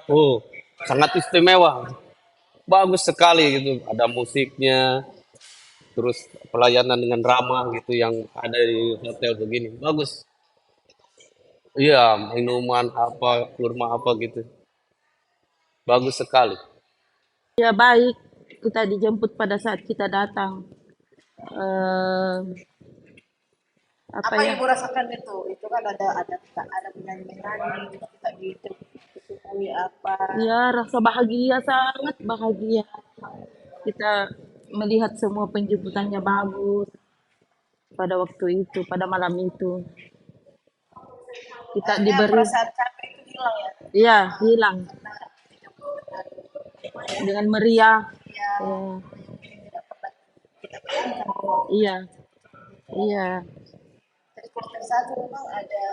Oh, sangat istimewa. Bagus sekali gitu. Ada musiknya, terus pelayanan dengan ramah gitu yang ada di hotel begini. Bagus. Iya, minuman apa, kurma apa gitu. Bagus sekali. Ya baik, kita dijemput pada saat kita datang. Eh, apa Apa ya? yang ibu rasakan itu? Itu kan ada penyanyi-penyanyi, kita disuguhi apa? Ya rasa bahagia, sangat bahagia. Kita melihat semua penjemputannya bagus pada waktu itu, pada malam itu. Kita Maksudnya diberi, perasaan capek itu hilang ya. ya hilang Karena dijemput dengan dengan meriah. yang Ya, tidak pernah kita bayangkan bahwa iya, iya, dari kloter satu memang ada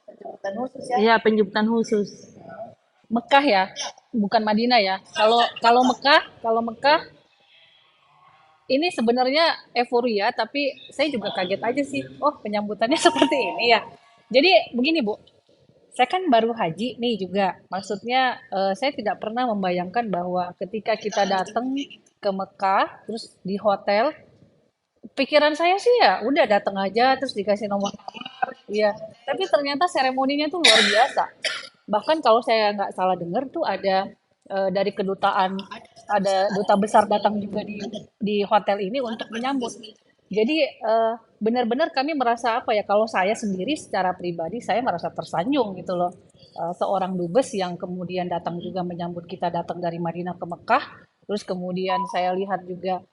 penjemputan khusus ya. iya penjemputan khusus. Mekah ya, bukan Madinah ya. Kalau kalau Mekah ini sebenarnya euforia, tapi saya juga kaget aja sih. Oh, penyambutannya seperti ini ya. Jadi begini Bu, saya kan baru haji nih juga. Maksudnya saya tidak pernah membayangkan bahwa ketika kita datang ke Mekah, terus di hotel, pikiran saya sih ya udah datang aja terus dikasih nomor kamar. Iya, tapi ternyata seremoninya tuh luar biasa. Bahkan kalau saya nggak salah dengar tuh ada dari kedutaan, ada duta besar datang juga di hotel ini untuk menyambut. Jadi benar-benar kami merasa apa ya, kalau saya sendiri secara pribadi saya merasa tersanjung gitu loh. Seorang dubes yang kemudian datang juga menyambut kita datang dari Madinah ke Mekah, terus kemudian saya lihat juga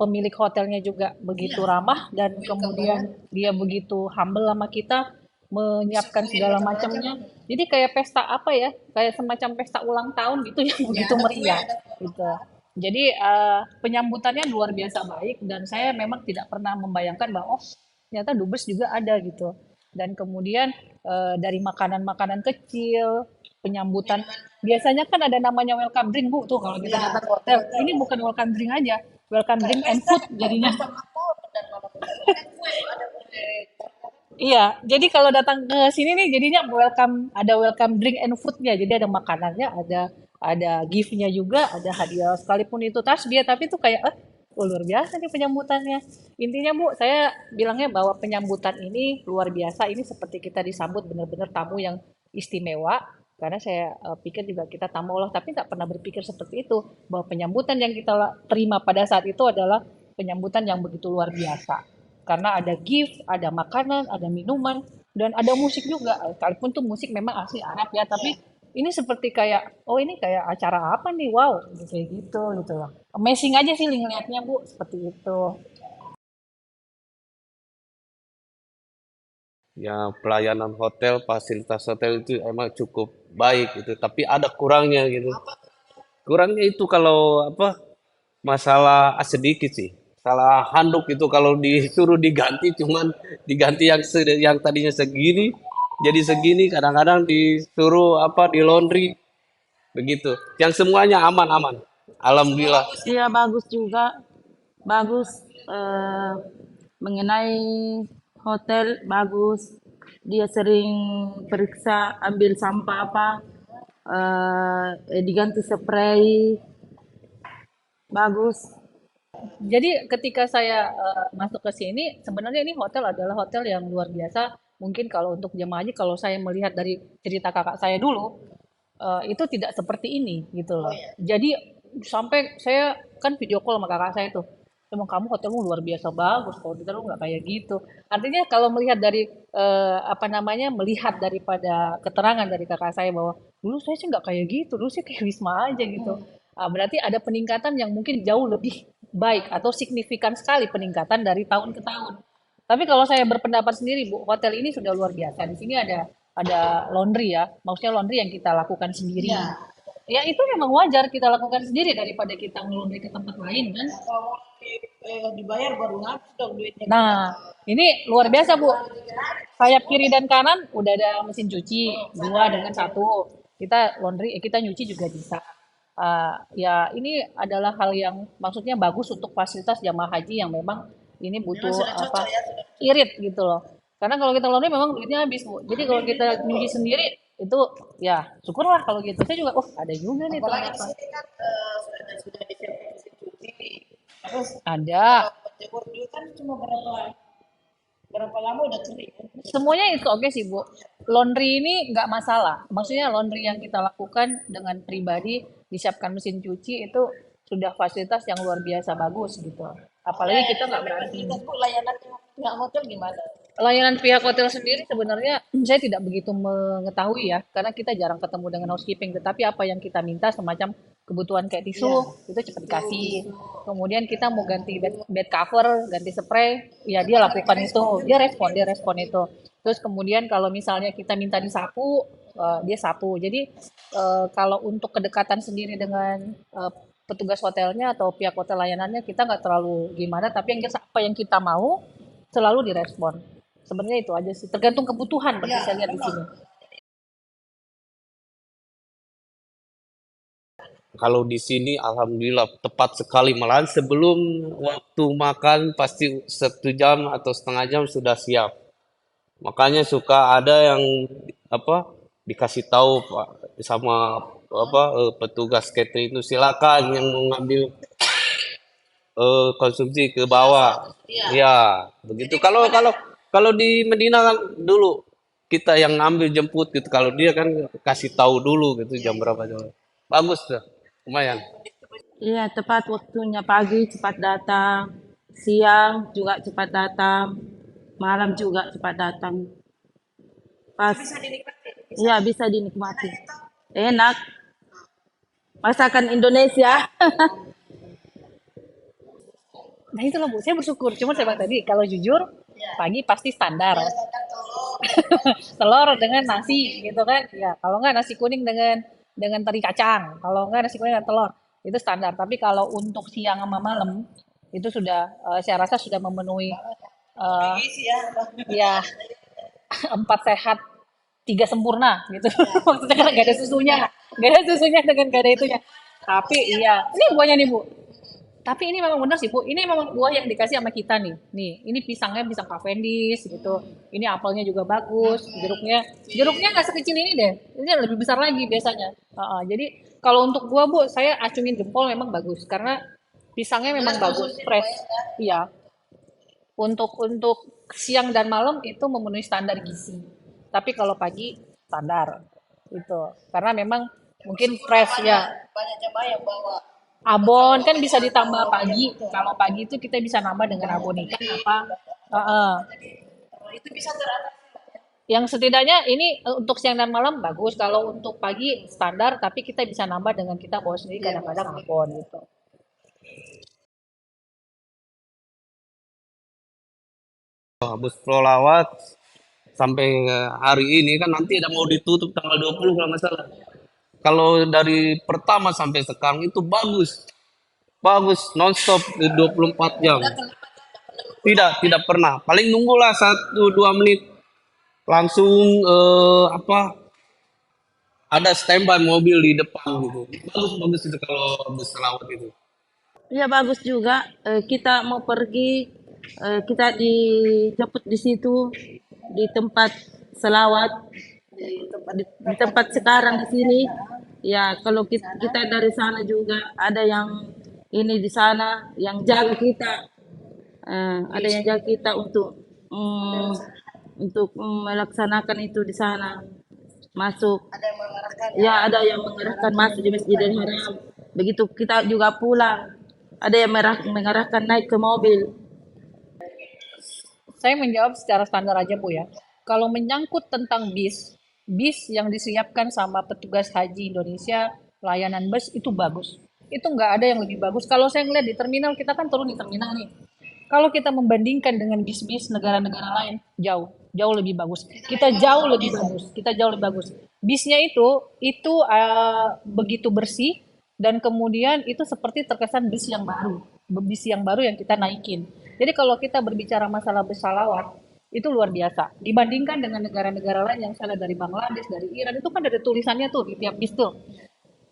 pemilik hotelnya juga begitu ramah dan kemudian dia begitu humble sama kita, menyiapkan segala macamnya. Jadi kayak pesta apa ya, kayak semacam pesta ulang tahun gitu yang begitu meriah gitu. Jadi penyambutannya luar biasa baik dan saya memang tidak pernah membayangkan bahwa oh ternyata dubes juga ada gitu. Dan kemudian dari makanan-makanan kecil, penyambutan biasanya kan ada namanya welcome drink Bu tuh kalau kita Iya, datang ke hotel. Ini bukan welcome drink aja, welcome kayak drink and pesta food jadinya. pesta ulang tahun dan malam ada kue, ada kue. Iya, jadi kalau datang ke sini nih jadinya welcome, ada welcome drink and food-nya. Jadi ada makanannya, ada gift-nya juga, ada hadiah sekalipun itu tasbih, tapi itu kayak oh, luar biasa nih penyambutannya. Intinya Bu, saya bilangnya bahwa penyambutan ini luar biasa. Ini seperti kita disambut benar-benar tamu yang istimewa. Karena saya pikir juga kita tamu Allah, tapi nggak pernah berpikir seperti itu. Bahwa penyambutan yang kita terima pada saat itu adalah penyambutan yang begitu luar biasa. Karena ada gift, ada makanan, ada minuman, dan ada musik juga. Sekalipun tuh musik memang asli Arab ya, tapi ini seperti kayak, oh ini kayak acara apa nih, wow, kayak gitu loh. Amazing aja sih ngeliatnya Bu, seperti itu. Ya, pelayanan hotel, fasilitas hotel itu emang cukup baik itu, tapi ada kurangnya gitu. Kurangnya itu kalau apa masalah sedikit sih. Salah handuk itu kalau disuruh diganti cuman diganti yang tadinya segini jadi segini, kadang-kadang disuruh apa di laundry begitu. Yang semuanya aman-aman. Alhamdulillah. Iya bagus juga, bagus eh, mengenai hotel bagus. Dia sering periksa ambil sampah apa, diganti spray, bagus. Jadi ketika saya masuk ke sini, sebenarnya ini hotel adalah hotel yang luar biasa. Mungkin kalau untuk jemaah haji, kalau saya melihat dari cerita kakak saya dulu, itu tidak seperti ini gitu loh. Jadi sampai saya kan video call sama kakak saya tuh, emang kamu hotelmu luar biasa bagus, kalau kita lu nggak kayak gitu. Artinya kalau melihat dari apa namanya, melihat daripada keterangan dari kakak saya bahwa dulu saya sih nggak kayak gitu, dulu sih kayak Wisma aja gitu. Berarti ada peningkatan yang mungkin jauh lebih baik atau signifikan sekali peningkatan dari tahun ke tahun. Tapi kalau saya berpendapat sendiri, Bu, hotel ini sudah luar biasa. Di sini ada laundry ya, maksudnya laundry yang kita lakukan sendiri. Iya. Ya itu memang wajar kita lakukan sendiri daripada kita ngelundri ke tempat lain kan. Kalau dibayar baru habis dong duitnya kita. Nah, ini luar biasa Bu. Sayap kiri dan kanan udah ada mesin cuci, dua dengan satu. Kita laundry, kita nyuci juga bisa. Ya ini adalah hal yang maksudnya bagus untuk fasilitas jamaah haji yang memang ini Memang butuh sudah cocok apa ya, sudah. irit gitu loh. Karena kalau kita laundry memang duitnya habis Bu. Jadi kalau kita nyuci sendiri Itu ya syukurlah kalau gitu. Saya juga, oh ada juga nih Apalagi di ternyata. sini kan sudah disiapkan mesin cuci. Terus kalau Ada. menjemur juga kan cuma berapa lama udah kering kan? Semuanya itu oke sih, Bu. Laundry ini nggak masalah. Maksudnya laundry yang kita lakukan dengan pribadi, disiapkan mesin cuci itu sudah fasilitas yang luar biasa bagus gitu. Apalagi kita nggak Tapi berarti. fasilitas Bu layanannya pihak hotel gimana? Layanan pihak hotel sendiri sebenarnya saya tidak begitu mengetahui ya, karena kita jarang ketemu dengan housekeeping. Tetapi apa yang kita minta semacam kebutuhan kayak Iya, tisu itu cepat tisu, dikasih. tisu. Kemudian kita mau ganti bed cover, ganti spray, ya dia lakukan itu. Dia respon itu. Terus kemudian kalau misalnya kita minta disapu, dia sapu. Jadi kalau untuk kedekatan sendiri dengan petugas hotelnya atau pihak hotel layanannya kita nggak terlalu gimana, tapi yang apa yang kita mau selalu direspon. Sebenarnya itu aja sih, tergantung kebutuhan berarti Iya, saya lihat di memang. sini. Kalau di sini alhamdulillah tepat sekali, malahan sebelum waktu makan pasti 1 jam atau setengah jam sudah siap. Makanya suka ada yang apa dikasih tahu Pak sama petugas catering itu, silakan yang mau ngambil konsumsi ke bawah. Iya. Ya, begitu. Jadi Kalau gimana? kalau kalau di Medina kan dulu kita yang ngambil jemput gitu. Kalau dia kan kasih tahu dulu gitu jam berapa jam. Bagus tuh. Lumayan. Iya, tepat waktunya pagi cepat datang, siang juga cepat datang, malam juga cepat datang. Pas, Bisa dinikmati. iya bisa dinikmati. Enak, masakan Indonesia. Nah itulah Bu, saya bersyukur. Cuma saya bilang tadi, kalau jujur, Iya. pagi pasti standar. Ya, standar telur. Telur dengan nasi gitu kan. Ya, kalau nggak nasi kuning dengan teri kacang. Kalau nggak nasi kuning dan telur. Itu standar. Tapi kalau untuk siang sama malam, itu sudah, saya rasa sudah memenuhi eh, Bergizi ya. ya 4 sehat 3 sempurna gitu. Maksudnya kan gak ada susunya, gak ada susunya dengan gak ada itunya. Tapi iya, ini buahnya nih Bu. Tapi ini memang benar sih Bu, ini memang buah yang dikasih sama kita nih. Nih, ini pisangnya pisang Cavendish gitu. Ini apelnya juga bagus, jeruknya nggak sekecil ini deh. Ini lebih besar lagi biasanya. Jadi kalau untuk buah Bu, saya acungin jempol memang bagus karena pisangnya memang bagus, fresh. Iya, untuk siang dan malam itu memenuhi standar gizi. Tapi kalau pagi standar itu karena memang mungkin fresh ya. Banyak jamaah yang bawa. Abon kan bisa ditambah pagi. Kalau pagi itu kita bisa nambah dengan abon ikan apa. Heeh. Itu bisa teratasi. Yang setidaknya ini untuk siang dan malam bagus. Kalau untuk pagi standar, tapi kita bisa nambah dengan kita bawa sendiri kadang-kadang abon gitu. Habis prolawat sampai hari ini kan nanti ada mau ditutup tanggal 20 kalau nggak salah. Kalau dari pertama sampai sekarang itu bagus. Bagus nonstop 24 jam. Tidak pernah. Paling nunggulah 1 2 menit langsung ada standby mobil di depan gitu. Bagus bagus itu kalau bus selawat itu. Iya bagus juga. Kita mau pergi, kita dijemput di situ di tempat selawat di tempat sekarang di sini. Ya kalau kita dari sana juga ada yang ini di sana yang jaga kita. Ada yang jaga kita untuk melaksanakan itu di sana masuk. Ada yang mengarahkan. Ya ada yang mengarahkan masuk di Masjidil Haram. Begitu kita juga pulang, ada yang mengarahkan naik ke mobil. Saya menjawab secara standar aja Bu ya. Kalau menyangkut tentang bis yang disiapkan sama petugas haji Indonesia, layanan bus itu bagus. Itu nggak ada yang lebih bagus. Kalau saya ngeliat di terminal, kita kan turun di terminal nih. Kalau kita membandingkan dengan bis-bis negara-negara lain, jauh lebih bagus. Kita jauh lebih bagus. Kita jauh lebih bagus. Bisnya itu begitu bersih dan kemudian itu seperti terkesan bis yang baru yang kita naikin. Jadi kalau kita berbicara masalah bersalawat, itu luar biasa. Dibandingkan dengan negara-negara lain yang saya lihat dari Bangladesh, dari Iran, itu kan ada tulisannya tuh di tiap bis tuh.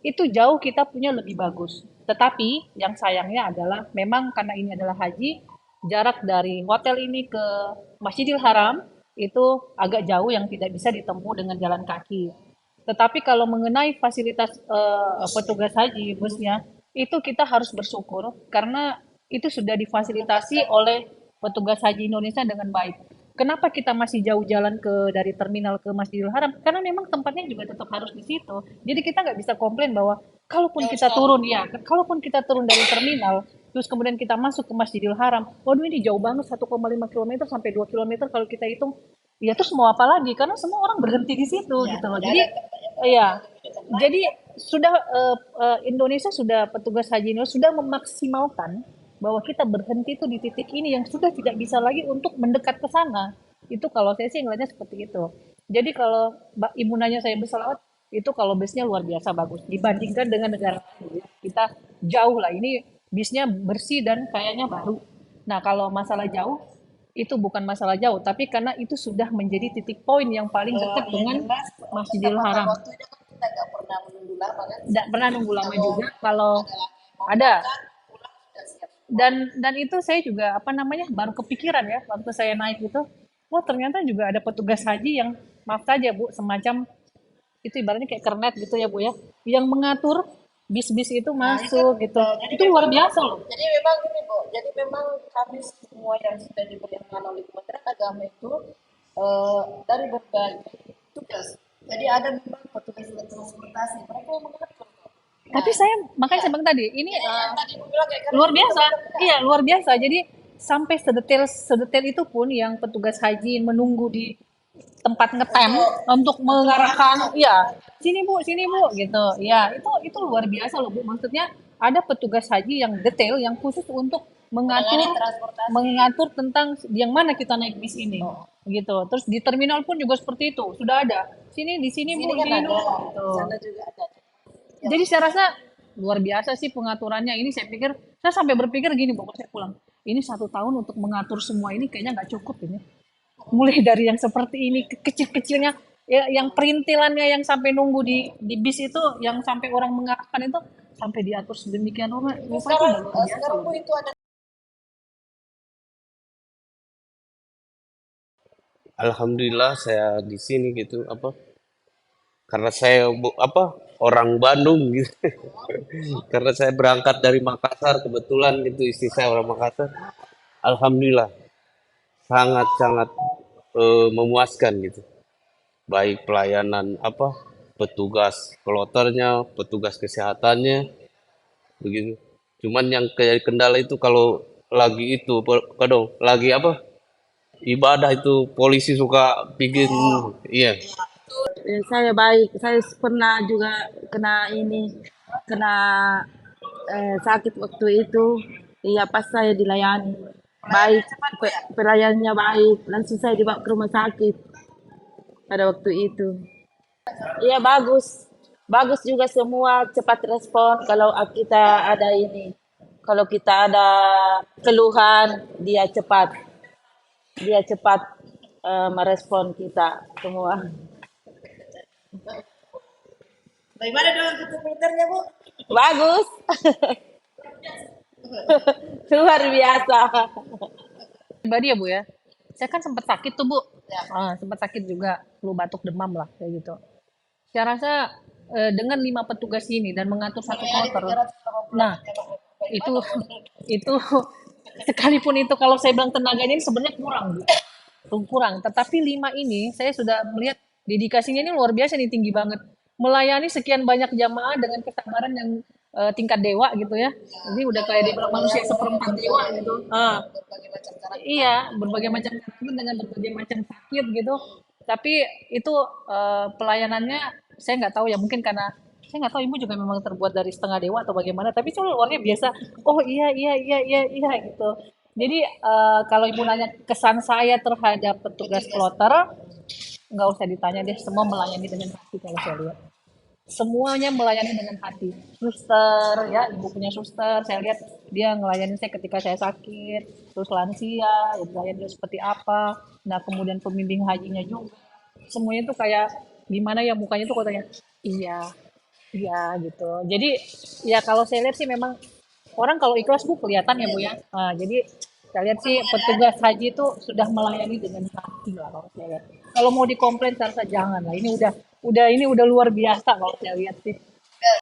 Itu jauh kita punya lebih bagus. Tetapi yang sayangnya adalah memang karena ini adalah haji, jarak dari hotel ini ke Masjidil Haram itu agak jauh yang tidak bisa ditempuh dengan jalan kaki. Tetapi kalau mengenai fasilitas petugas haji busnya, itu kita harus bersyukur karena itu sudah difasilitasi oleh petugas haji Indonesia dengan baik. Kenapa kita masih jauh jalan dari terminal ke Masjidil Haram? Karena memang tempatnya juga tetap harus di situ. Jadi kita nggak bisa komplain bahwa kalaupun kita turun dari terminal, terus kemudian kita masuk ke Masjidil Haram, waduh ini jauh banget 1,5 kilometer sampai 2 kilometer kalau kita hitung. Ya terus mau apa lagi? Karena semua orang berhenti di situ gitu loh. Jadi iya, jadi sudah Indonesia sudah petugas haji Indonesia sudah memaksimalkan bahwa kita berhenti itu di titik ini yang sudah tidak bisa lagi untuk mendekat ke sana. Itu kalau saya sih ngelihatnya seperti itu. Jadi kalau Ibu nanya saya berselawat, itu kalau bisnya luar biasa bagus dibandingkan dengan negara lain. Kita jauh lah ini bisnya bersih dan kayaknya baru. Nah, kalau masalah jauh itu bukan masalah jauh, tapi karena itu sudah menjadi titik poin yang paling dekat Yang dengan jelas Masjidil masalah Haram. waktunya kan kita nggak pernah menunggu lama kan. Tidak pernah nunggu lama Kalau juga kalau ada lagi mau ada. berangkat, pulang sudah siap. Dan itu saya juga apa namanya baru kepikiran ya waktu saya naik itu, wah ternyata juga ada petugas haji yang maaf saja Bu semacam itu ibaratnya kayak kernet gitu ya Bu ya, yang mengatur bis-bis itu Nah, itu masuk gitu. jadi Itu luar biasa loh. jadi memang gini Bu, jadi memang kami semua yang sudah diberi amanah oleh Kementerian Agama itu dari berbagai tugas. Jadi ada memang petugas transportasi, mereka yang mengatur. Nah, Tapi saya makanya saya bilang tadi ini jadi yang tadi Bu bilang kayak luar kernet itu biasa. benar-benar. Iya, luar biasa. Jadi sampai sedetail sedetail itu pun yang petugas haji menunggu di tempat ngetem untuk mengarahkan, ya sini bu gitu. Ya itu luar biasa loh Bu. Maksudnya ada petugas haji yang detail yang khusus untuk Menangani mengatur transportasi. mengatur tentang yang mana kita naik bis ini gitu. Terus di terminal pun juga seperti itu sudah ada, di sini Di Bu, sini kan sini ada, Bu di gitu. sana juga ada. Jadi saya rasa luar biasa sih pengaturannya ini. Saya pikir, saya sampai berpikir gini, pokoknya saya pulang. Ini 1 tahun untuk mengatur semua ini kayaknya nggak cukup ini. Mulai dari yang seperti ini, kecil-kecilnya, ya, yang perintilannya yang sampai nunggu di bis itu, yang sampai orang mengarahkan itu, sampai diatur sedemikian rupa, Itu rupa itu sekarang udah luar biasa sekarang loh. Bu itu ada Alhamdulillah saya di sini gitu apa karena saya apa orang Bandung gitu. Karena saya berangkat dari Makassar kebetulan gitu istri saya orang Makassar. Alhamdulillah sangat-sangat memuaskan gitu. Baik pelayanan apa petugas kloternya, petugas kesehatannya begitu. Cuman yang kayak kendala itu kalau lagi itu kadang lagi apa ibadah itu polisi suka bikin iya. Saya baik, saya pernah juga kena ini, kena sakit waktu itu. Iya, pas saya dilayani. Baik, pelayannya baik. Langsung saya dibawa ke rumah sakit pada waktu itu. Iya, bagus. Bagus juga semua cepat respon kalau kita ada ini. Kalau kita ada keluhan, dia cepat merespon kita semua. bagaimana dengan tutup filternya Bu? Bagus, luar biasa. Pribadi ya Bu ya, saya kan sempat sakit tuh Bu. Ya. Sempat sakit juga, flu batuk demam lah kayak gitu. Saya rasa dengan 5 petugas ini dan mengatur satu kloter, nah itu itu sekalipun itu kalau saya bilang tenaganya ini sebenarnya kurang Bu. Kurang. Tetapi 5 ini saya sudah melihat dedikasinya ini luar biasa nih, tinggi banget. Melayani sekian banyak jamaah dengan kesabaran yang tingkat dewa gitu ya. Jadi udah kayak dibilang manusia seperempat dewa gitu. Berbagai macam cara. Iya, berbagai macam karakter dengan berbagai macam sakit gitu. Tapi itu pelayanannya saya nggak tahu ya, mungkin karena saya nggak tahu ibu juga memang terbuat dari setengah dewa atau bagaimana. Tapi cuma luarnya biasa. Oh iya iya iya iya iya gitu. Jadi kalau ibu nanya kesan saya terhadap petugas kloter, nggak usah ditanya deh, semua melayani dengan hati kalau saya lihat. Semuanya melayani dengan hati. Suster ya, ibu punya suster, saya lihat dia ngelayani saya ketika saya sakit. Terus lansia, ya dilayani dia seperti apa. Nah kemudian pembimbing hajinya juga, semuanya tuh kayak gimana ya, mukanya tuh katanya iya iya gitu. Jadi ya kalau saya lihat sih memang orang kalau ikhlas Bu kelihatan ya Bu ya. Jadi saya lihat sih petugas haji itu sudah melayani dengan hati lah kalau saya lihat. Kalau mau dikomplain saya rasa jangan lah. Ini udah luar biasa kalau saya lihat sih.